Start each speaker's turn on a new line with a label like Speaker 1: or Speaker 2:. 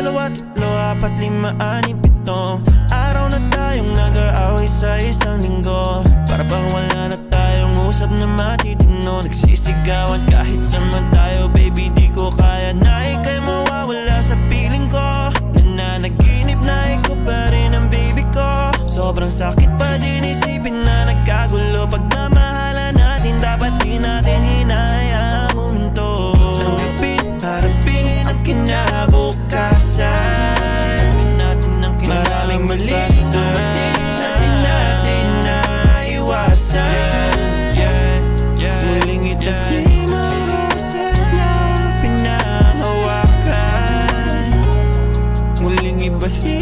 Speaker 1: dalawa, tatlo, apat, lima, anim, pitong araw na tayong nag-aaway sa isang linggo. Para bang wala na tayong usap na matitino. Nagsisigawan kahit saan tayo, baby, di ko kaya na ika'y mawawala sa piling ko. Nananaginip na ikaw pa rin ang baby ko. Sobrang sakit pa din isipin na nagkagulo. Pagmamahala natin, dapat di natin hinahayaang huminto. Tanggapin, harapin ang kinabukasan. Maraming mali na di natin naiwasan. Muling itanim ang roses na pinahawakan. Muling ibalik